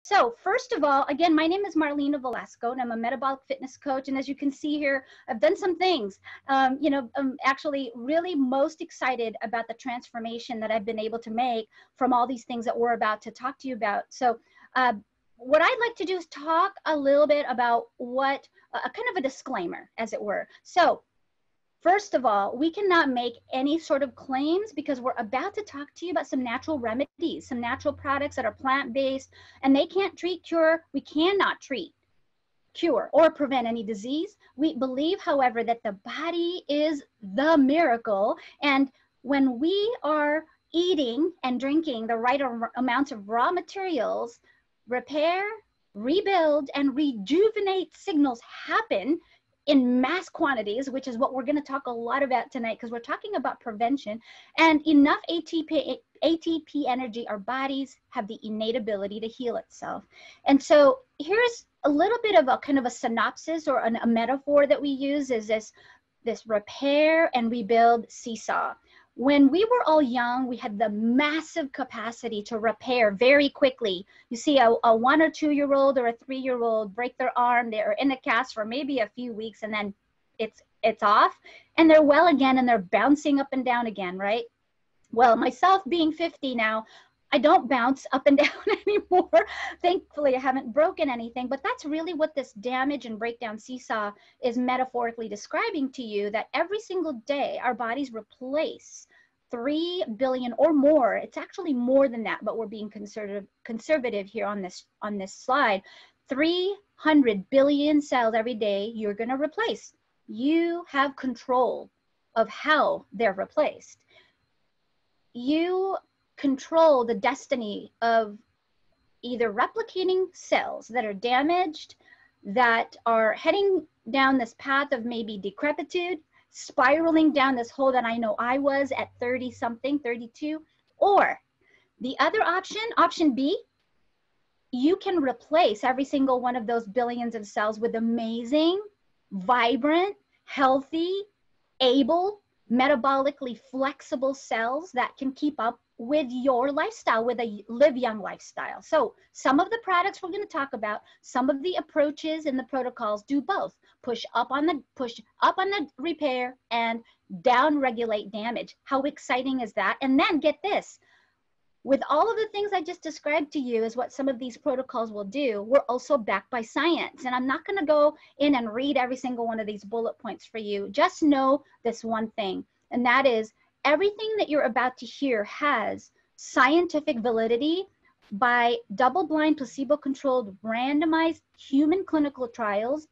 So first of all, again, my name is Marlena Velasco, and I'm a metabolic fitness coach. And as you can see here, I've done some things. I'm actually really most excited about the transformation that I've been able to make from all these things that we're about to talk to you about. So what I'd like to do is talk a little bit about what, a kind of a disclaimer, as it were. So first of all, we cannot make any sort of claims because we're about to talk to you about some natural remedies, some natural products that are plant-based, and they can't treat, cure. We cannot treat, cure, or prevent any disease. We believe, however, that the body is the miracle, and when we are eating and drinking the right amounts of raw materials, repair, rebuild, and rejuvenate signals happen in mass quantities, which is what we're going to talk a lot about tonight, because we're talking about prevention. And enough ATP energy, our bodies have the innate ability to heal itself. And so here's a little bit of a kind of a synopsis or a metaphor that we use, is this repair and rebuild seesaw. When we were all young, we had the massive capacity to repair very quickly. You see a 1 or 2 year old or a 3-year-old break their arm, they're in a cast for maybe a few weeks, and then it's off, and they're well again, and they're bouncing up and down again, right? Well, myself being 50 now, I don't bounce up and down anymore. Thankfully, I haven't broken anything, but that's really what this damage and breakdown seesaw is metaphorically describing to you, that every single day our bodies replace 3 billion or more. It's actually more than that, but we're being conservative here on this slide. 300 billion cells every day you're going to replace. You have control of how they're replaced. You control the destiny of either replicating cells that are damaged, that are heading down this path of maybe decrepitude, spiraling down this hole that I know I was at 30 something, 32, or the other option, option B, you can replace every single one of those billions of cells with amazing, vibrant, healthy, able, metabolically flexible cells that can keep up with your lifestyle, with a live young lifestyle. So some of the products we're going to talk about, some of the approaches and the protocols do both. Push up on the repair and down regulate damage. How exciting is that? And then get this, with all of the things I just described to you is what some of these protocols will do, we're also backed by science. And I'm not going to go in and read every single one of these bullet points for you. Just know this one thing, and that is everything that you're about to hear has scientific validity by double-blind, placebo-controlled, randomized human clinical trials,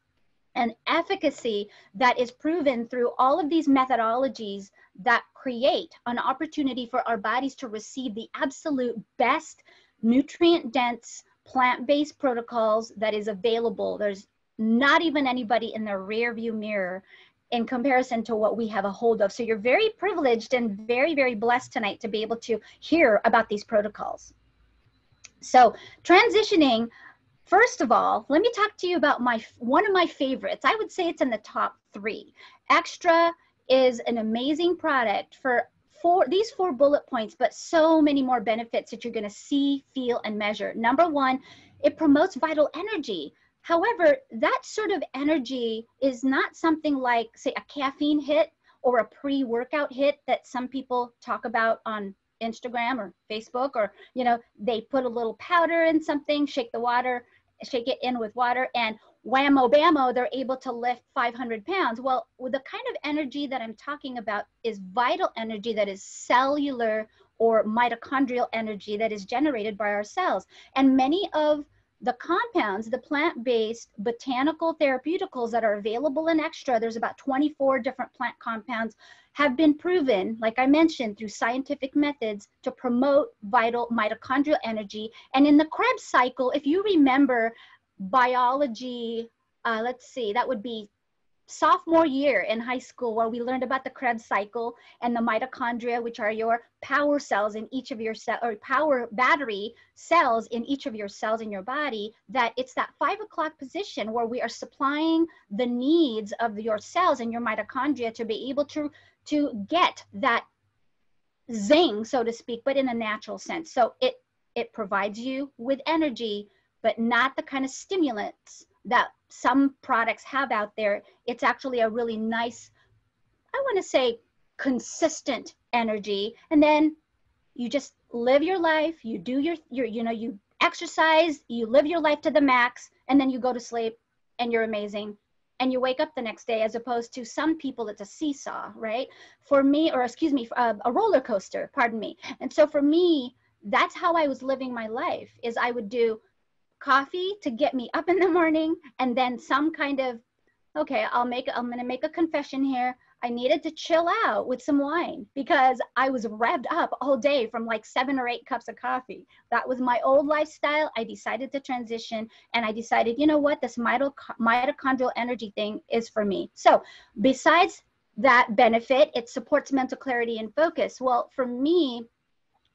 and efficacy that is proven through all of these methodologies that create an opportunity for our bodies to receive the absolute best nutrient-dense plant-based protocols that is available. There's not even anybody in the rear view mirror in comparison to what we have a hold of. So you're very privileged and very, very blessed tonight to be able to hear about these protocols. So transitioning, first of all, let me talk to you about one of my favorites. I would say it's in the top 3. Extra is an amazing product for these 4 bullet points, but so many more benefits that you're going to see, feel, and measure. Number 1, it promotes vital energy. However, that sort of energy is not something like, say, a caffeine hit or a pre-workout hit that some people talk about on Instagram or Facebook, or, they put a little powder in something, shake it in with water, and whammo bammo, they're able to lift 500 pounds. Well, with the kind of energy that I'm talking about is vital energy that is cellular or mitochondrial energy that is generated by our cells. And many of the compounds, the plant-based botanical therapeuticals that are available in Extra, there's about 24 different plant compounds, have been proven, like I mentioned, through scientific methods to promote vital mitochondrial energy. And in the Krebs cycle, if you remember biology, let's see, that would be sophomore year in high school, where we learned about the Krebs cycle and the mitochondria, which are your power cells in each of your or power battery cells in each of your cells in your body, that it's that 5 o'clock position where we are supplying the needs of your cells and your mitochondria to be able to get that zing, so to speak, but in a natural sense. So it provides you with energy but not the kind of stimulants that some products have out there. It's actually a really nice, I want to say, consistent energy. And then you just live your life, you do your you exercise, you live your life to the max, and then you go to sleep and you're amazing. And you wake up the next day, as opposed to some people, it's a seesaw, right? For me, or excuse me, a roller coaster, pardon me. And so for me, that's how I was living my life, is I would do coffee to get me up in the morning, and then some kind of, okay, I'm going to make a confession here. I needed to chill out with some wine because I was revved up all day from like 7 or 8 cups of coffee. That was my old lifestyle. I decided to transition, and I decided, you know what, this mitochondrial energy thing is for me. So besides that benefit, it supports mental clarity and focus. Well, for me,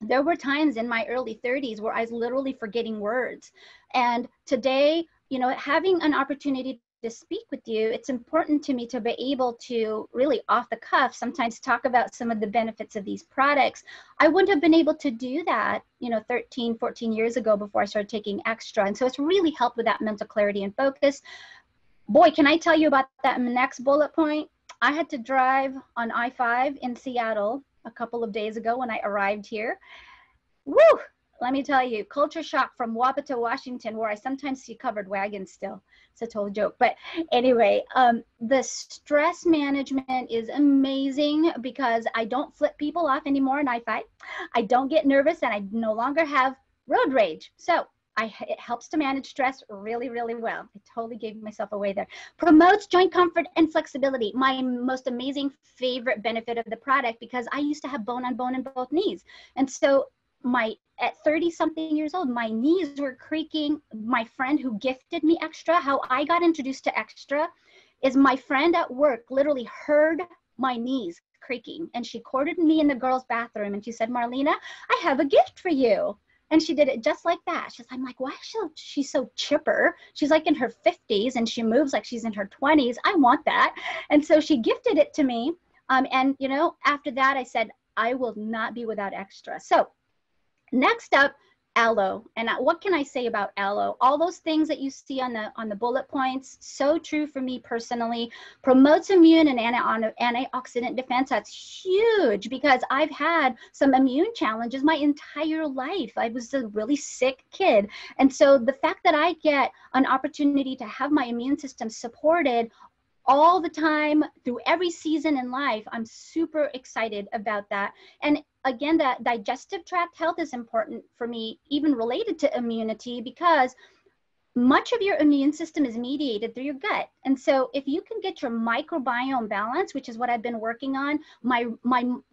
there were times in my early 30s where I was literally forgetting words. And today, you know, having an opportunity to speak with you, it's important to me to be able to really off the cuff sometimes talk about some of the benefits of these products. I wouldn't have been able to do that, you know, 13, 14 years ago before I started taking extra. And so it's really helped with that mental clarity and focus. Boy, can I tell you about that next bullet point? I had to drive on I-5 in Seattle a couple of days ago when I arrived here. Woo! Let me tell you, culture shock from Wapato, Washington, where I sometimes see covered wagons still. It's a total joke. But anyway, the stress management is amazing because I don't flip people off anymore in I-5. I don't get nervous, and I no longer have road rage. So it helps to manage stress really, really well. I totally gave myself away there. Promotes joint comfort and flexibility. My most amazing favorite benefit of the product, because I used to have bone on bone in both knees. And so at 30 something years old, my knees were creaking. My friend who gifted me extra, how I got introduced to extra is my friend at work literally heard my knees creaking, and she courted me in the girls' bathroom, and she said, Marlena, I have a gift for you. And she did it just like that. I'm like, why is she so chipper? She's like in her 50s and she moves like she's in her 20s. I want that. And so she gifted it to me. And you know, after that, I said, I will not be without extra. So next up, aloe. And what can I say about aloe? All those things that you see on the bullet points, so true for me personally. Promotes immune and antioxidant defense. That's huge because I've had some immune challenges my entire life. I was a really sick kid. And so the fact that I get an opportunity to have my immune system supported all the time through every season in life, I'm super excited about that. And again, that digestive tract health is important for me, even related to immunity, because much of your immune system is mediated through your gut. And so if you can get your microbiome balance, which is what I've been working on, my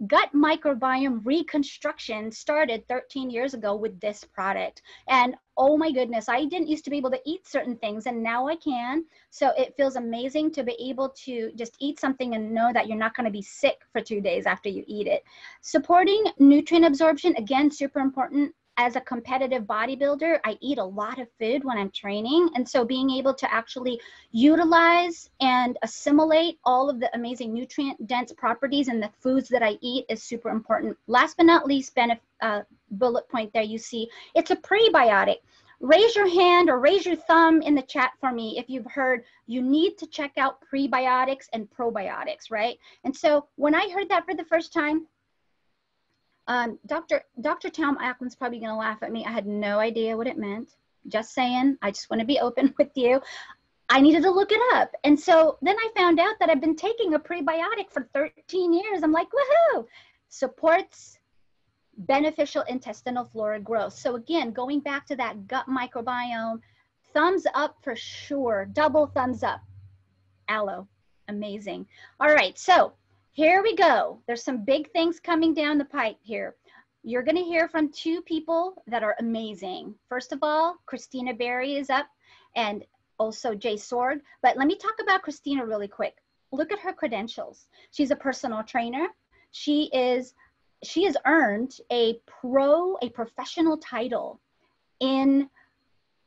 gut microbiome reconstruction started 13 years ago with this product. And oh my goodness, I didn't used to be able to eat certain things, and now I can. So it feels amazing to be able to just eat something and know that you're not going to be sick for 2 days after you eat it. Supporting nutrient absorption, again, super important. As a competitive bodybuilder, I eat a lot of food when I'm training. And so being able to actually utilize and assimilate all of the amazing nutrient dense properties in the foods that I eat is super important. Last but not least, bullet point there you see, it's a prebiotic. Raise your hand or raise your thumb in the chat for me if you've heard you need to check out prebiotics and probiotics, right? And so when I heard that for the first time, Dr. Tom Ackland's probably going to laugh at me. I had no idea what it meant. Just saying, I just want to be open with you. I needed to look it up. And so then I found out that I've been taking a prebiotic for 13 years. I'm like, woohoo! Supports beneficial intestinal flora growth. So again, going back to that gut microbiome, thumbs up for sure. Double thumbs up. Aloe, amazing. All right, so here we go. There's some big things coming down the pipe here. You're going to hear from 2 people that are amazing. First of all, Christina Berry is up, and also Jay Sorg. But let me talk about Christina really quick. Look at her credentials. She's a personal trainer. She has earned a professional title in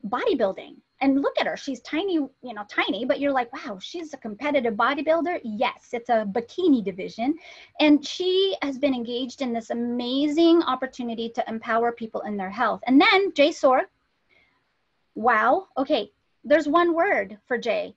bodybuilding. And look at her, she's tiny, you know, tiny, but you're like, wow, she's a competitive bodybuilder. Yes, it's a bikini division. And she has been engaged in this amazing opportunity to empower people in their health. And then Jay Sorg, Wow. Okay. There's one word for Jay.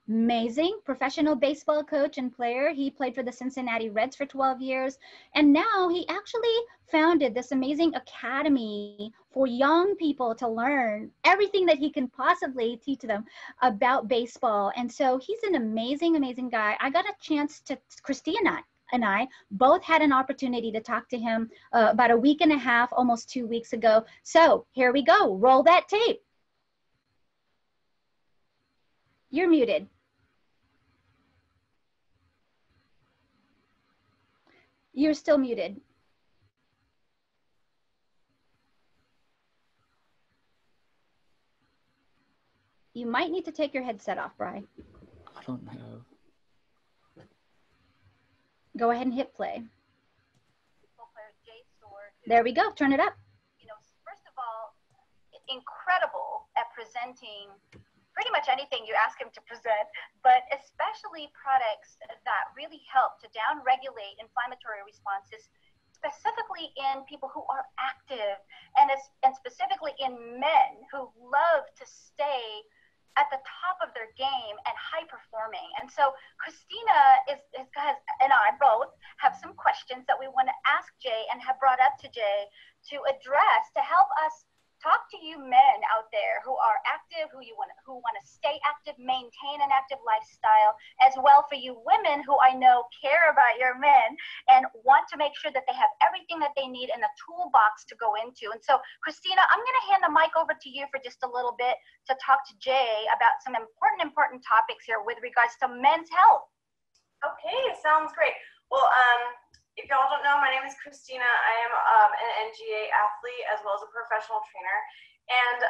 Amazing professional baseball coach and player. He played for the Cincinnati Reds for 12 years. And now he actually founded this amazing academy for young people to learn everything that he can possibly teach them about baseball. And so he's an amazing, amazing guy. I got a chance to, Christina and I both had an opportunity to talk to him about a week and a half, almost 2 weeks ago. So here we go. Roll that tape. You're muted. You're still muted. You might need to take your headset off, Bri. I don't know. Go ahead and hit play. There we go. Turn it up. You know, first of all, incredible at presenting pretty much anything you ask him to present, but especially products that really help to downregulate inflammatory responses, specifically in people who are active and specifically in men who love to stay at the top of their game and high performing. And so Christina and I both have some questions that we want to ask Jay and have brought up to Jay to address to help us talk to you men out there who are active, who want to stay active, maintain an active lifestyle, as well for you women who I know care about your men and want to make sure that they have everything that they need in the toolbox to go into. And so, Christina, I'm going to hand the mic over to you for just a little bit to talk to Jay about some important topics here with regards to men's health. Okay, sounds great. Well, if y'all don't know, my name is Christina. I am an NGA athlete as well as a professional trainer. And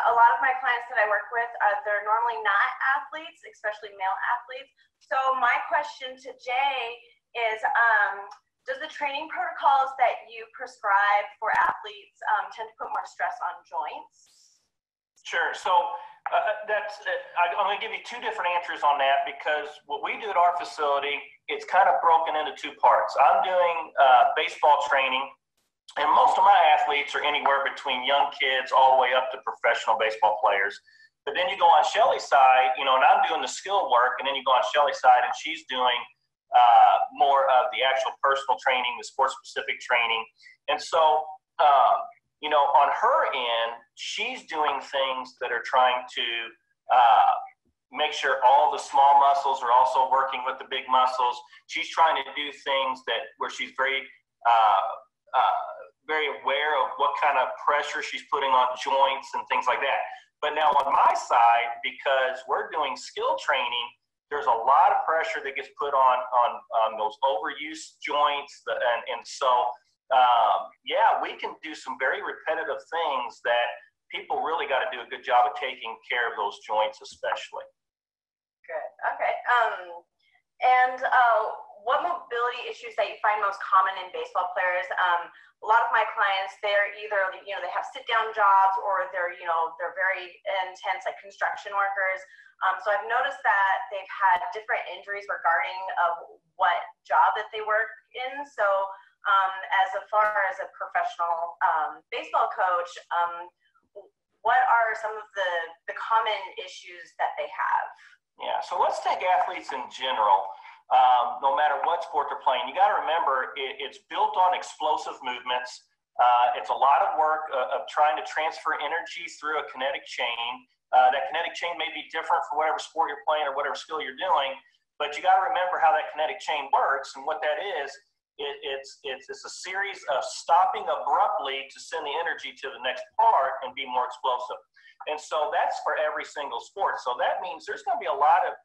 a lot of my clients that I work with, they're normally not athletes, especially male athletes. So my question to Jay is, does the training protocols that you prescribe for athletes tend to put more stress on joints? Sure. So I'm going to give you two different answers on that, because what we do at our facility, it's kind of broken into two parts. I'm doing baseball training, and most of my athletes are anywhere between young kids all the way up to professional baseball players. But then you go on Shelly's side, and I'm doing the skill work, and then you go on Shelly's side, and she's doing more of the actual personal training, the sports-specific training. And so, on her end, she's doing things that are trying to make sure all the small muscles are also working with the big muscles. She's trying to do things where she's very aware of what kind of pressure she's putting on joints and things like that. But now on my side, because we're doing skill training, there's a lot of pressure that gets put on those overuse joints, we can do some very repetitive things that people really got to do a good job of taking care of those joints, especially. Good. Okay. What mobility issues that you find most common in baseball players? A lot of my clients, they're either, they have sit-down jobs, or they're very intense, like construction workers. So I've noticed that they've had different injuries regarding what job that they work in. So as far as a professional baseball coach, what are some of the common issues that they have? Yeah, so let's take athletes in general. No matter what sport they're playing, you got to remember it's built on explosive movements. It's a lot of work of trying to transfer energy through a kinetic chain. That kinetic chain may be different for whatever sport you're playing or whatever skill you're doing, but you got to remember how that kinetic chain works, and what that is. It's a series of stopping abruptly to send the energy to the next part and be more explosive. And so that's for every single sport. So that means there's going to be a lot of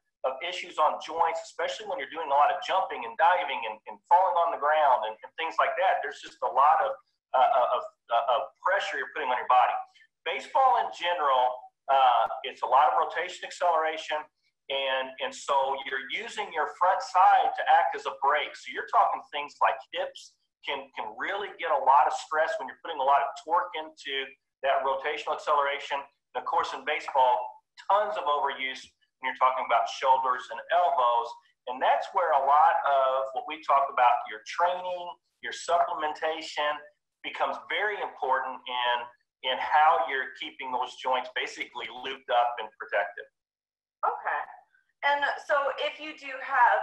issues on joints, especially when you're doing a lot of jumping and diving and falling on the ground and things like that. There's just a lot of pressure you're putting on your body. Baseball in general, it's a lot of rotation acceleration. And so you're using your front side to act as a brake. So you're talking things like hips can really get a lot of stress when you're putting a lot of torque into that rotational acceleration. And of course, in baseball, tons of overuse when you're talking about shoulders and elbows. And that's where a lot of what we talk about, your training, your supplementation, becomes very important in in how you're keeping those joints basically looped up and protected. Okay. And so if you do have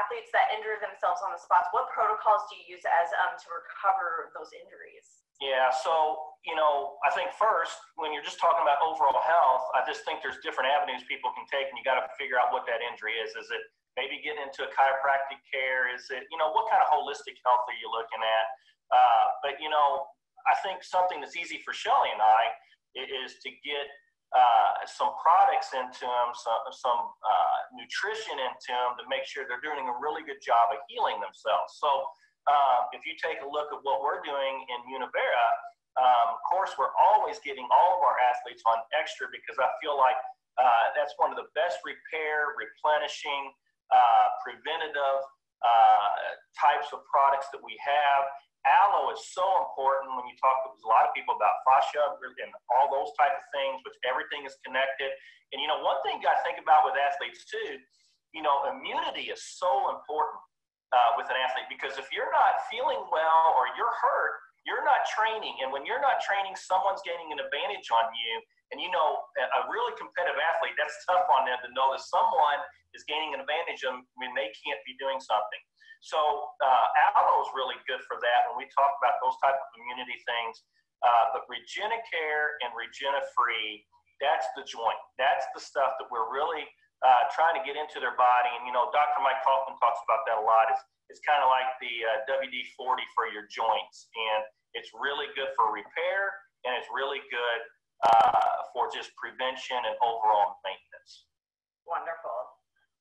athletes that injure themselves on the spots, what protocols do you use as to recover those injuries? Yeah, so, I think first, when you're just talking about overall health, I just think there's different avenues people can take, and you got to figure out what that injury is. Is it maybe getting into a chiropractic care? Is it, what kind of holistic health are you looking at? But, I think something that's easy for Shelly and I is to get some products into them, some nutrition into them to make sure they're doing a really good job of healing themselves. So if you take a look at what we're doing in Univera, of course, we're always getting all of our athletes on extra because I feel like that's one of the best repair, replenishing, preventative types of products that we have. Aloe is so important when you talk to a lot of people about fascia and all those type of things, which everything is connected. And, one thing you got to think about with athletes too, immunity is so important with an athlete, because if you're not feeling well or you're hurt, you're not training. And when you're not training, someone's gaining an advantage on you. And, a really competitive athlete, that's tough on them to know that someone is gaining an advantage on when they can't be doing something. So aloe is really good for that when we talk about those type of immunity things. But Regenicare and Regenifree, that's the joint. That's the stuff that we're really trying to get into their body. And, Dr. Mike Kaufman talks about that a lot. It's kind of like the WD-40 for your joints. And it's really good for repair, and it's really good for just prevention and overall maintenance. Wonderful.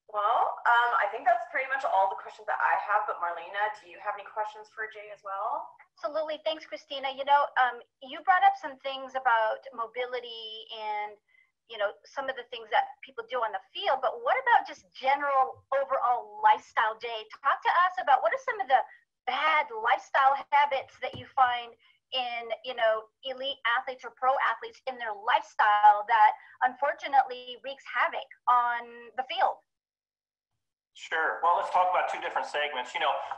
Well, I think that's pretty much all the questions that I have, but Marlena, do you have any questions for Jay as well? Absolutely. Thanks, Christina. You brought up some things about mobility and, some of the things that people do on the field, but what about just general overall lifestyle, Jay? Talk to us about what are some of the bad lifestyle habits that you find in, elite athletes or pro athletes in their lifestyle that unfortunately wreaks havoc on the field? Sure. Well, let's talk about two different segments.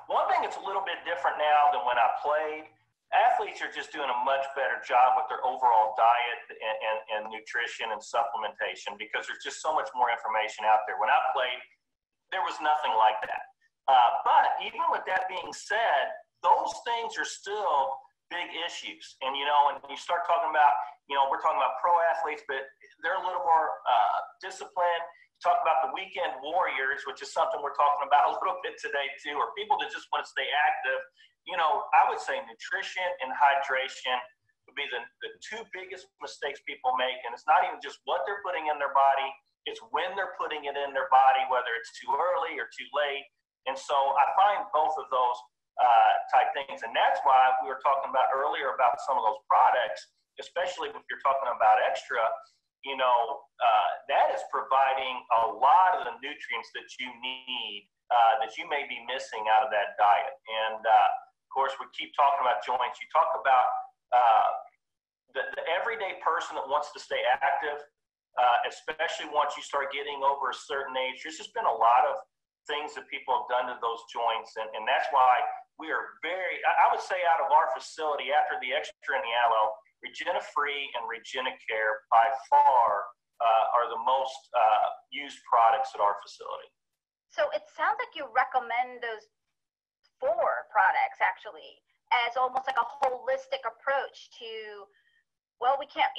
One thing that's a little bit different now than when I played, athletes are just doing a much better job with their overall diet and nutrition and supplementation, because there's just so much more information out there. When I played, there was nothing like that. But even with that being said, those things are still big issues. And, and you start talking about, we're talking about pro athletes, but they're a little more disciplined. Talk about the weekend warriors, which is something we're talking about a little bit today too, or people that just want to stay active. I would say nutrition and hydration would be the two biggest mistakes people make. And it's not even just what they're putting in their body, it's when they're putting it in their body, whether it's too early or too late. And so I find both of those type things. And that's why we were talking about earlier about some of those products, especially if you're talking about extra, that is providing a lot of the nutrients that you need, that you may be missing out of that diet. And of course, we keep talking about joints. You talk about the everyday person that wants to stay active, especially once you start getting over a certain age. There's just been a lot of things that people have done to those joints. And that's why we are I would say out of our facility, after the extra and the aloe, Regenifree and Regenicare by far are the most used products at our facility. So it sounds like you recommend those 4 products actually as almost like a holistic approach to, well, we can't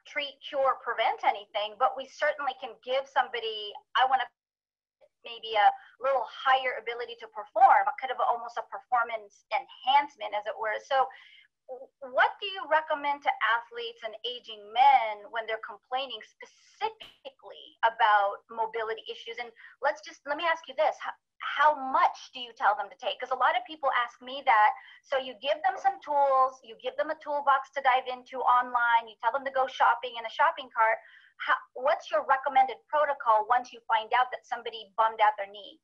treat, cure, prevent anything, but we certainly can give somebody, I want to maybe a little higher ability to perform, kind of almost a performance enhancement, as it were. So what do you recommend to athletes and aging men when they're complaining specifically about mobility issues? And let me ask you this. How much do you tell them to take? Because a lot of people ask me that. So you give them some tools, you give them a toolbox to dive into online, you tell them to go shopping in a shopping cart. What's your recommended protocol once you find out that somebody bummed out their knee?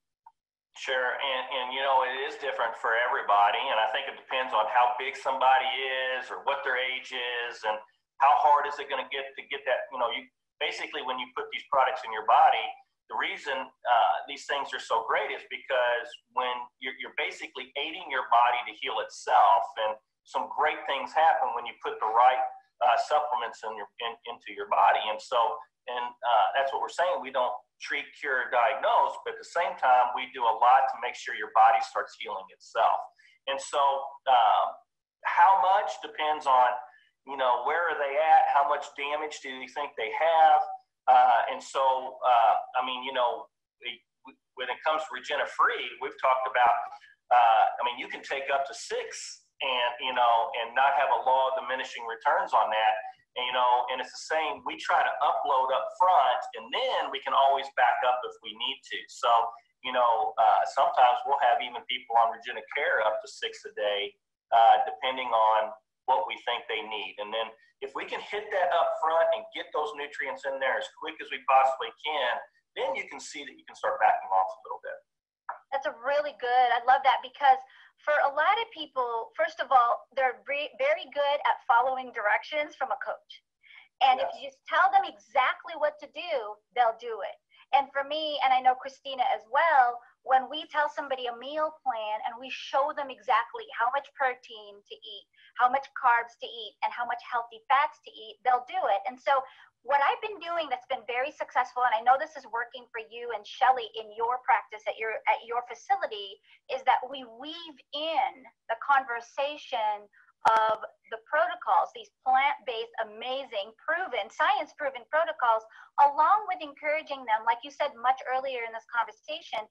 Sure, and it is different for everybody, and I think it depends on how big somebody is or what their age is and how hard is it going to get that, you basically when you put these products in your body, the reason these things are so great is because when you're basically aiding your body to heal itself, and some great things happen when you put the right supplements into your body. And so, that's what we're saying. We don't treat, cure, diagnose, but at the same time, we do a lot to make sure your body starts healing itself. And so, how much depends on, where are they at? How much damage do you think they have? And so, when it comes to Regina-Free, we've talked about, you can take up to 6 and not have a law of diminishing returns on that. And it's the same, we try to upload up front, and then we can always back up if we need to. So, sometimes we'll have even people on Regina Care up to 6 a day, depending on what we think they need. And then if we can hit that up front and get those nutrients in there as quick as we possibly can, then you can see that you can start backing off a little bit. That's a really good, I love that, because for a lot of people, first of all, they're very good at following directions from a coach. And yes, if you just tell them exactly what to do, they'll do it. And for me, and I know Christina as well, when we tell somebody a meal plan and we show them exactly how much protein to eat, how much carbs to eat, and how much healthy fats to eat, they'll do it. And so what I've been doing that's been very successful, and I know this is working for you and Shelly in your practice at your facility, is that we weave in the conversation of the protocols, these plant-based, amazing, proven, science-proven protocols, along with encouraging them, like you said much earlier in this conversation,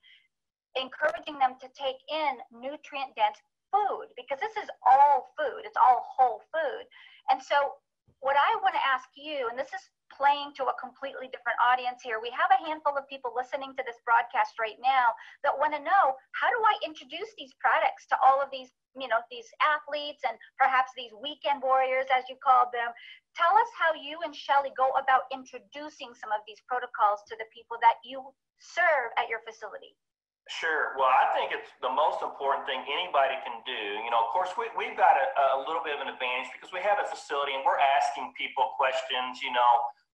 encouraging them to take in nutrient-dense food, because this is all food. It's all whole food. And so what I want to ask you, and this is playing to a completely different audience here. We have a handful of people listening to this broadcast right now that want to know, how do I introduce these products to all of these, these athletes and perhaps these weekend warriors, as you called them? Tell us how you and Shelly go about introducing some of these protocols to the people that you serve at your facility. Sure. Well, I think it's the most important thing anybody can do. Of course, we've got a little bit of an advantage because we have a facility and we're asking people questions,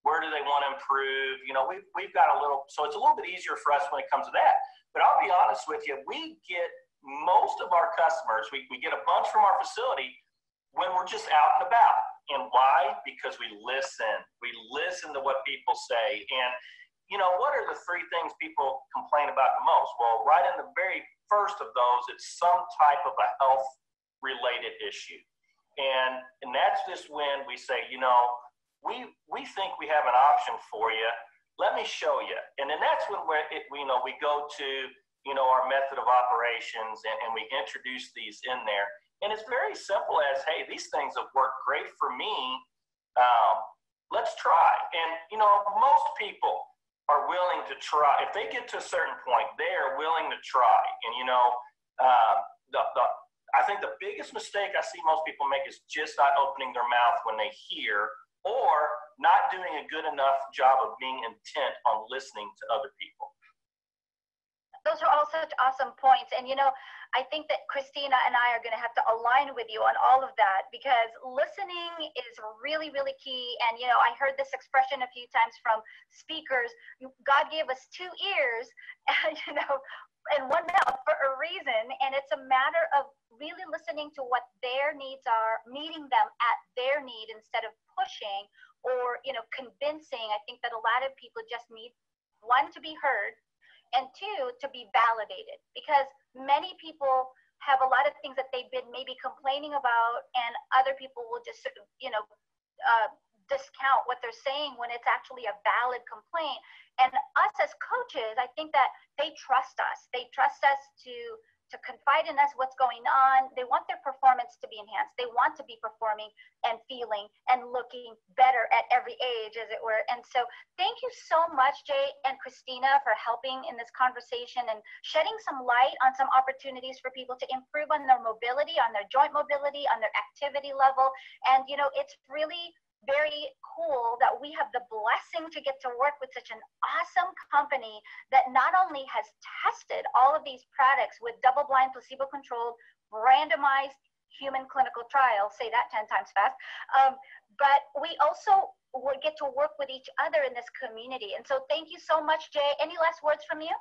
where do they want to improve? We've got a little, so it's a little bit easier for us when it comes to that. But I'll be honest with you, we get most of our customers, we get a bunch from our facility when we're just out and about. And why? Because we listen. We listen to what people say. And what are the 3 things people complain about the most? Well, right in the very first of those, it's some type of a health-related issue. And that's just when we say, we think we have an option for you. Let me show you. And then that's when we go to, our method of operations and we introduce these in there. And it's very simple as, hey, these things have worked great for me. Let's try. And, most people are willing to try. If they get to a certain point, they are willing to try. And, I think the biggest mistake I see most people make is just not opening their mouth when they hear, or not doing a good enough job of being intent on listening to other people. Those are all such awesome points. And, I think that Christina and I are going to have to align with you on all of that, because listening is really, really key. And, I heard this expression a few times from speakers. God gave us 2 ears, and 1 mouth for a reason. And it's a matter of really listening to what their needs are, meeting them at their need instead of pushing or, convincing. I think that a lot of people just need, 1, to be heard, and 2, to be validated, because many people have a lot of things that they've been maybe complaining about, and other people will just, discount what they're saying when it's actually a valid complaint. And us as coaches, I think that they trust us. They trust us to confide in us what's going on. They want their performance to be enhanced. They want to be performing and feeling and looking better at every age, as it were. And so thank you so much, Jay and Christina, for helping in this conversation and shedding some light on some opportunities for people to improve on their mobility, on their joint mobility, on their activity level. And, it's really very cool that we have the blessing to get to work with such an awesome company that not only has tested all of these products with double-blind, placebo-controlled, randomized human clinical trials, say that 10 times fast, but we also get to work with each other in this community. And so thank you so much, Jay. Any last words from you?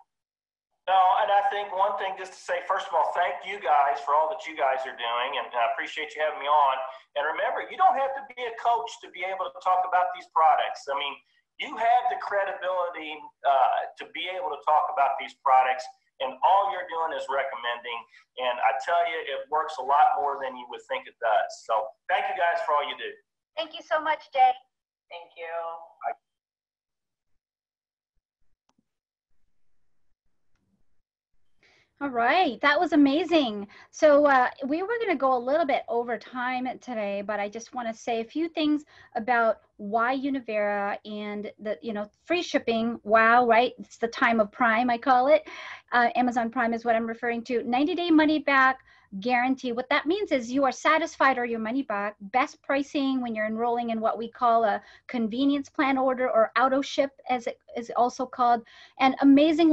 No, and I think one thing just to say, first of all, thank you guys for all that you guys are doing, and I appreciate you having me on. And remember, you don't have to be a coach to be able to talk about these products. I mean, you have the credibility to be able to talk about these products, and all you're doing is recommending. And I tell you, it works a lot more than you would think it does. So thank you guys for all you do. Thank you so much, Jay. Thank you. Bye. All right, that was amazing. So we were going to go a little bit over time today, but I just want to say a few things about why Univera and the, free shipping. Wow, right? It's the time of Prime, I call it. Amazon Prime is what I'm referring to. 90-day money back guarantee. What that means is you are satisfied or your money back. Best pricing when you're enrolling in what we call a convenience plan order, or auto ship as it is also called, and amazing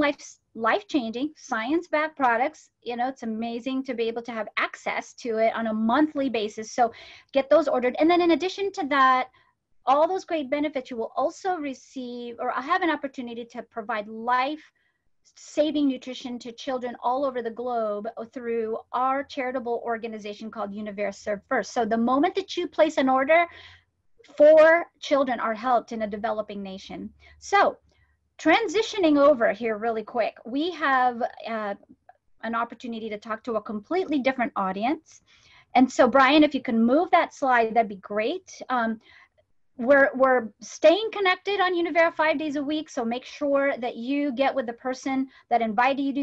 life-changing science-backed products. It's amazing to be able to have access to it on a monthly basis. So get those ordered. And then in addition to that, all those great benefits, you will also receive, or have an opportunity to provide life-saving nutrition to children all over the globe through our charitable organization called Univera Serve First. So the moment that you place an order, 4 children are helped in a developing nation. So transitioning over here really quick, we have an opportunity to talk to a completely different audience. And so Brian, if you can move that slide, that'd be great. We're staying connected on Univera 5 days a week, so make sure that you get with the person that invited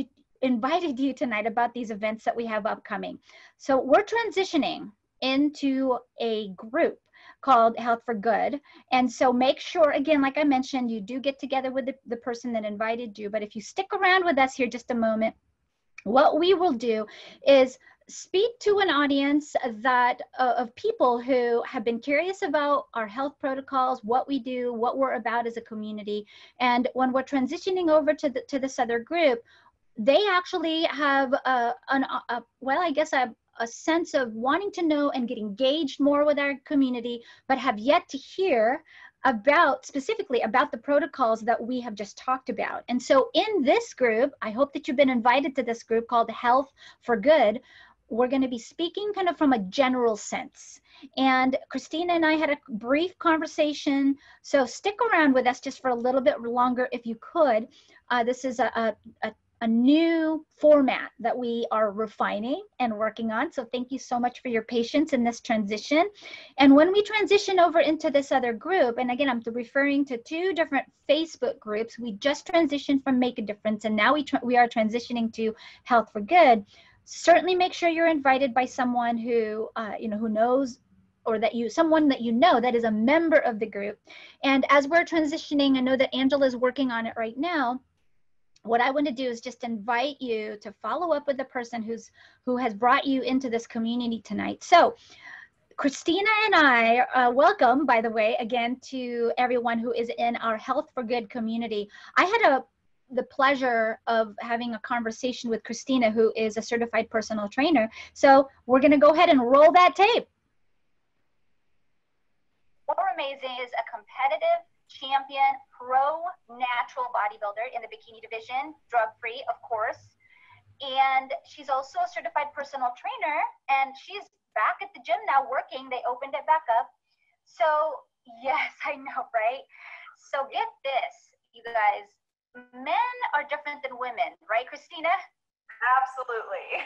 you tonight about these events that we have upcoming. So we're transitioning into a group called Health for Good. And so make sure, again, like I mentioned, you do get together with the person that invited you. But if you stick around with us here just a moment, what we will do is speak to an audience that of people who have been curious about our health protocols, what we do, what we're about as a community. And when we're transitioning over to this other group, they actually have a sense of wanting to know and get engaged more with our community, but have yet to hear specifically about the protocols that we have just talked about. And so in this group, I hope that you've been invited to this group called Health for Good. We're going to be speaking kind of from a general sense. And Christina and I had a brief conversation. So stick around with us just for a little bit longer if you could. This is a new format that we are refining and working on. So thank you so much for your patience in this transition. And when we transition over into this other group, and again, I'm referring to 2 different Facebook groups. We just transitioned from Make a Difference, and now we are transitioning to Health for Good. Certainly make sure you're invited by someone who, who knows, or someone that you know that is a member of the group. And as we're transitioning, I know that Angela is working on it right now. What I want to do is just invite you to follow up with the person who has brought you into this community tonight. So Christina and I welcome, by the way, again, to everyone who is in our Health for Good community. I had the pleasure of having a conversation with Christina, who is a certified personal trainer. So we're going to go ahead and roll that tape. More Amazing is a competitive champion, pro-natural bodybuilder in the bikini division, drug-free, of course. And she's also a certified personal trainer, and she's back at the gym now working. They opened it back up. So, yes, I know, right? So get this, you guys. Men are different than women, right, Christina? Absolutely.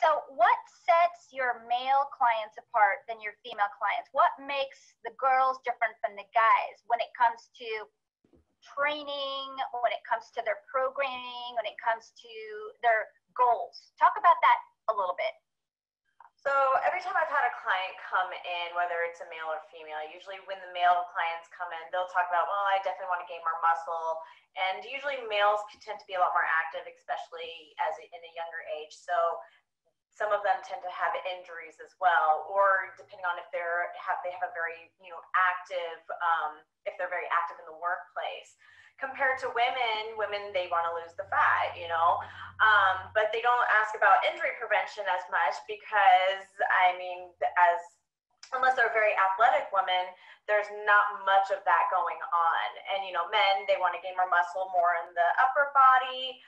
So what sets your male clients apart than your female clients? What makes the girls different from the guys when it comes to training, when it comes to their programming, when it comes to their goals? Talk about that a little bit. So every time I've had a client come in, whether it's a male or female, usually when the male clients come in, they'll talk about, well, I definitely want to gain more muscle. And usually males tend to be a lot more active, especially in a younger age. So some of them tend to have injuries as well, or depending on if they have a very active, if they're very active in the workplace. Compared to women, they want to lose the fat, but they don't ask about injury prevention as much because, unless they're a very athletic woman, women, there's not much of that going on. And, you know, men, they want to gain more muscle more in the upper body.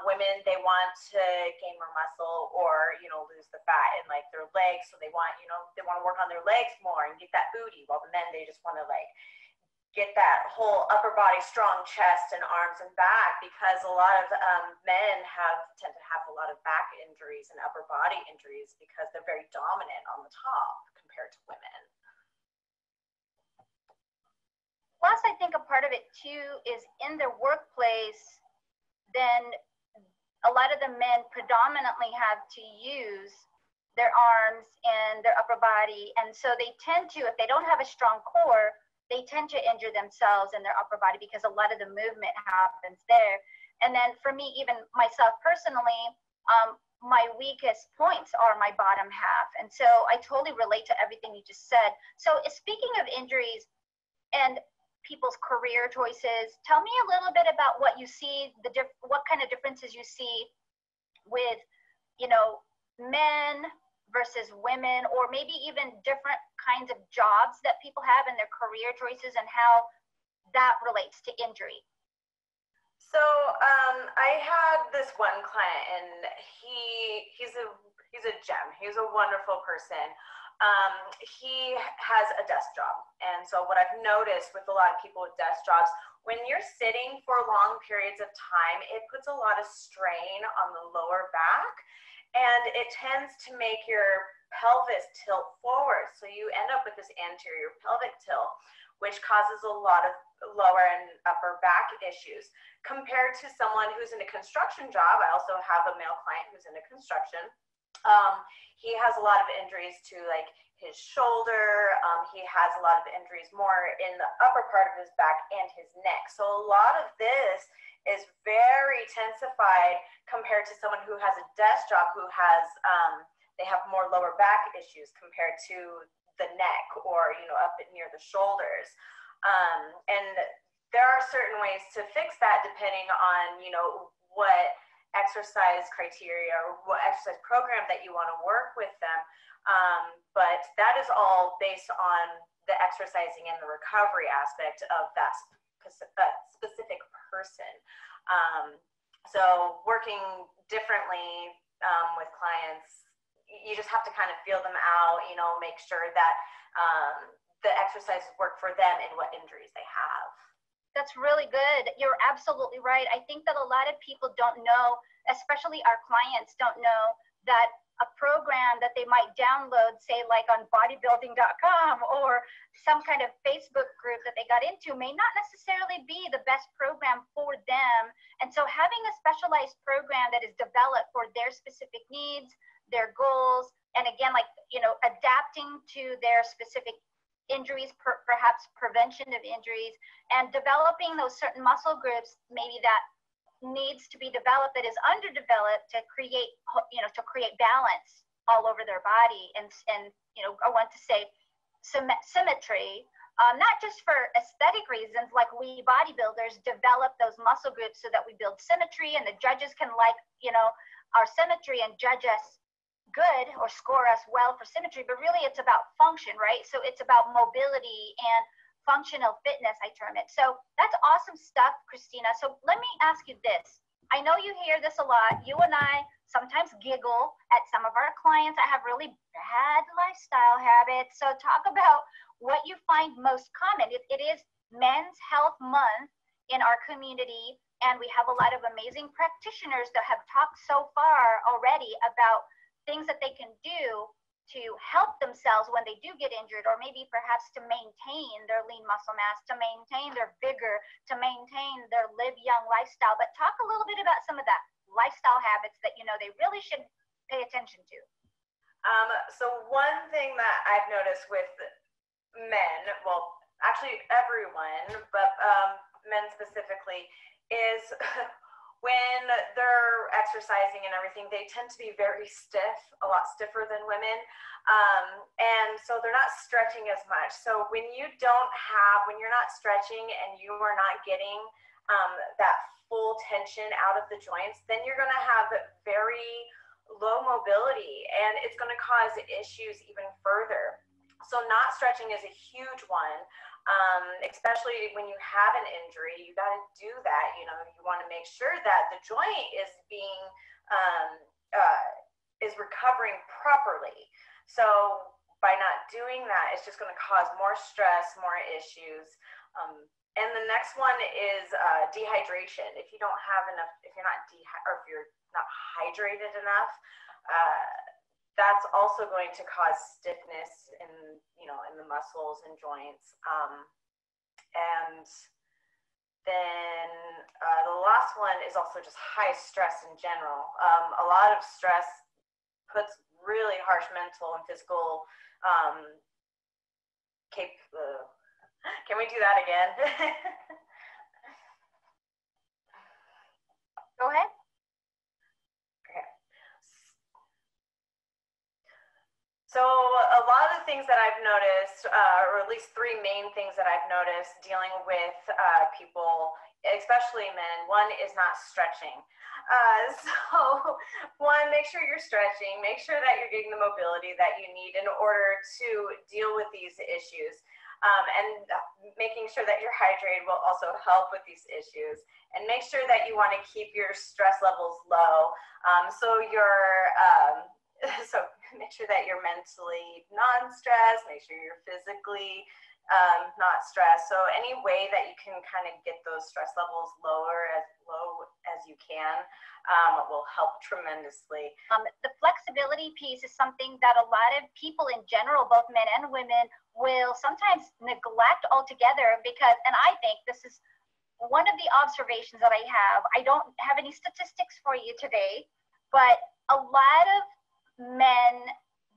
Women, they want to gain more muscle or, you know, lose the fat in like their legs. So they want, you know, they want to work on their legs more and get that booty, while the men, they just want to like get that whole upper body, strong chest and arms and back, because a lot of men tend to have a lot of back injuries and upper body injuries because they're very dominant on the top compared to women. Plus, I think a part of it too is in their workplace, then a lot of the men predominantly have to use their arms and their upper body. And so they tend to, if they don't have a strong core, they tend to injure themselves in their upper body because a lot of the movement happens there. And then for me, even myself personally, my weakest points are my bottom half. And so I totally relate to everything you just said. So speaking of injuries and people's career choices, tell me a little bit about what you see, what kind of differences you see with, you know, men versus women, or maybe even different kinds of jobs that people have in their career choices and how that relates to injury. So I had this one client, and he's a gem. He's a wonderful person. He has a desk job. And so what I've noticed with a lot of people with desk jobs, when you're sitting for long periods of time, it puts a lot of strain on the lower back, and it tends to make your pelvis tilt forward. So you end up with this anterior pelvic tilt, which causes a lot of lower and upper back issues. Compared to someone who's in a construction job, I also have a male client who's in a construction. He has a lot of injuries to like his shoulder. He has a lot of injuries more in the upper part of his back and his neck. So a lot of this is very tensified compared to someone who has a desk job, who has, they have more lower back issues compared to the neck or, you know, up near the shoulders. And there are certain ways to fix that depending on, you know, what exercise criteria or what exercise program that you want to work with them. But that is all based on the exercising and the recovery aspect of that specific person. So working differently with clients, you just have to kind of feel them out, you know, make sure that the exercises work for them and what injuries they have. That's really good. You're absolutely right. I think that a lot of people don't know, especially our clients don't know, that a program that they might download, say like on bodybuilding.com or some kind of Facebook group that they got into, may not necessarily be the best program for them. And so having a specialized program that is developed for their specific needs, their goals, and again, like, you know, adapting to their specific injuries, perhaps prevention of injuries, and developing those certain muscle groups maybe that needs to be developed that is underdeveloped to create, you know, to create balance all over their body. And you know, I want to say symmetry, not just for aesthetic reasons, like we bodybuilders develop those muscle groups so that we build symmetry and the judges can like, you know, our symmetry and judge us good or score us well for symmetry, but really it's about function, right? So it's about mobility and functional fitness, I term it. So that's awesome stuff, Christina. So let me ask you this. I know you hear this a lot. You and I sometimes giggle at some of our clients that have really bad lifestyle habits. So talk about what you find most common. It is Men's Health Month in our community, and we have a lot of amazing practitioners that have talked so far already about things that they can do to help themselves when they do get injured, or maybe perhaps to maintain their lean muscle mass, to maintain their vigor, to maintain their live young lifestyle. But talk a little bit about some of that lifestyle habits that, you know, they really should pay attention to. So one thing that I've noticed with men, well, actually everyone, but men specifically, is when they're exercising and everything, they tend to be very stiff, a lot stiffer than women. And so they're not stretching as much. So when you're not stretching and you are not getting that full tension out of the joints, then you're gonna have very low mobility, and it's gonna cause issues even further. So not stretching is a huge one, especially when you have an injury. You got to do that. You know, you want to make sure that the joint is being is recovering properly. So by not doing that, it's just going to cause more stress, more issues. And the next one is dehydration. If you don't have enough, if you're not hydrated enough, that's also going to cause stiffness in the muscles and joints. And then the last one is also just high stress in general. A lot of stress puts really harsh mental and physical can we do that again? Go ahead. So a lot of the things that I've noticed, or at least three main things that I've noticed dealing with people, especially men, one is not stretching. So one, make sure you're stretching, make sure that you're getting the mobility that you need in order to deal with these issues. And making sure that you're hydrated will also help with these issues. And make sure that you want to keep your stress levels low. So make sure that you're mentally non-stressed, make sure you're physically not stressed. So any way that you can kind of get those stress levels low as you can will help tremendously. The flexibility piece is something that a lot of people in general, both men and women, will sometimes neglect altogether because, and I think this is one of the observations that I have. I don't have any statistics for you today, but a lot of men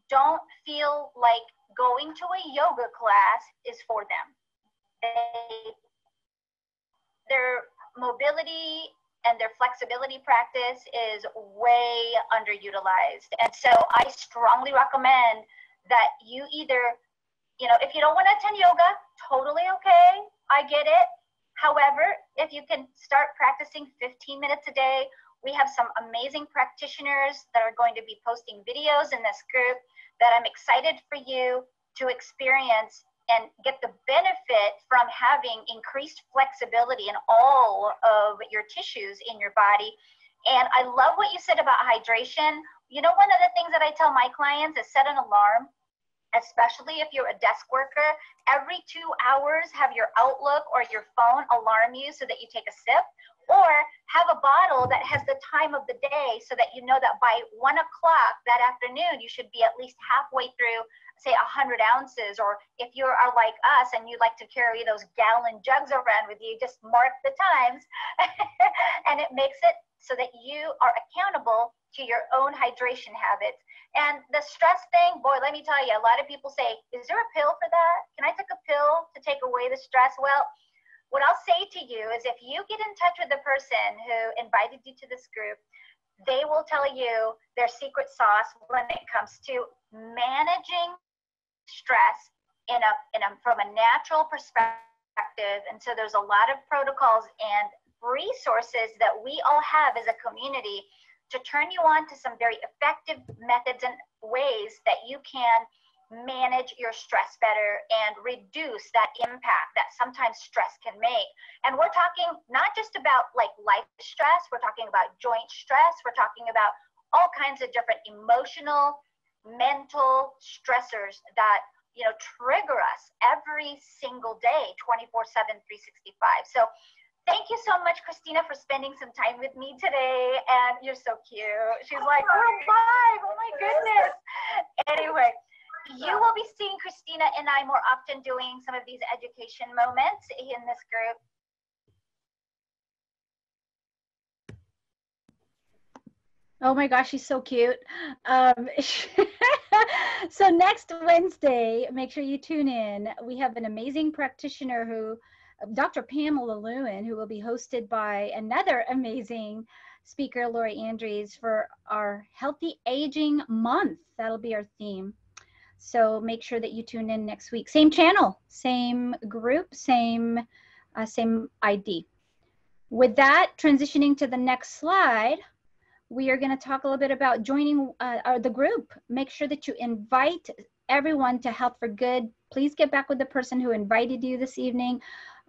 don't feel like going to a yoga class is for them. Their mobility and their flexibility practice is way underutilized. And so I strongly recommend that you either, if you don't want to attend yoga, totally okay, I get it. However, if you can start practicing 15 minutes a day, we have some amazing practitioners that are going to be posting videos in this group that I'm excited for you to experience and get the benefit from having increased flexibility in all of your tissues in your body. And I love what you said about hydration. One of the things that I tell my clients is set an alarm, especially if you're a desk worker. Every 2 hours, have your Outlook or your phone alarm you so that you take a sip, or have a bottle that has the time of the day so that you know that by 1 o'clock that afternoon, you should be at least halfway through, say 100 ounces. Or if you are like us and you like to carry those gallon jugs around with you, just mark the times. And it makes it so that you are accountable to your own hydration habits. And the stress thing, boy, let me tell you, a lot of people say, is there a pill for that? Can I take a pill to take away the stress? Well, what I'll say to you is if you get in touch with the person who invited you to this group, they will tell you their secret sauce when it comes to managing stress from a natural perspective. And so there's a lot of protocols and resources that we all have as a community to turn you on to some very effective methods and ways that you can manage your stress better and reduce that impact that sometimes stress can make. And we're talking not just about like life stress, we're talking about joint stress, we're talking about all kinds of different emotional, mental stressors that trigger us every single day, 24/7, 365. So thank you so much, Christina, for spending some time with me today. And you're so cute. She's like, we're live. Oh my goodness. Anyway, you will be seeing Christina and I more often doing some of these education moments in this group. Oh my gosh, she's so cute. So next Wednesday, make sure you tune in. We have an amazing practitioner Dr. Pamela Lewin, who will be hosted by another amazing speaker, Lori Andrews, for our Healthy Aging Month. That'll be our theme. So make sure that you tune in next week. Same channel, same group, same ID. With that, transitioning to the next slide, we are going to talk a little bit about joining the group. Make sure that you invite everyone to Health for Good. Please get back with the person who invited you this evening.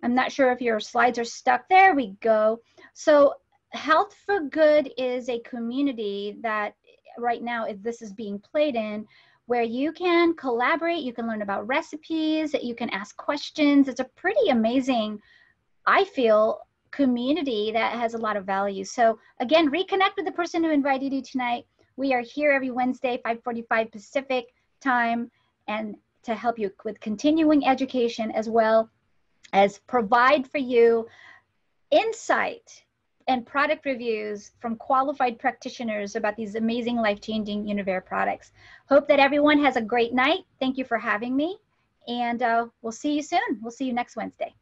I'm not sure if your slides are stuck. There we go. So Health for Good is a community that right now this is being played in, where you can collaborate, you can learn about recipes, you can ask questions. It's a pretty amazing, I feel, community that has a lot of value. So again, reconnect with the person who invited you tonight. We are here every Wednesday, 5:45 Pacific time, and to help you with continuing education, as well as provide for you insight and product reviews from qualified practitioners about these amazing life-changing Univera products. Hope that everyone has a great night. Thank you for having me, and we'll see you soon. We'll see you next Wednesday.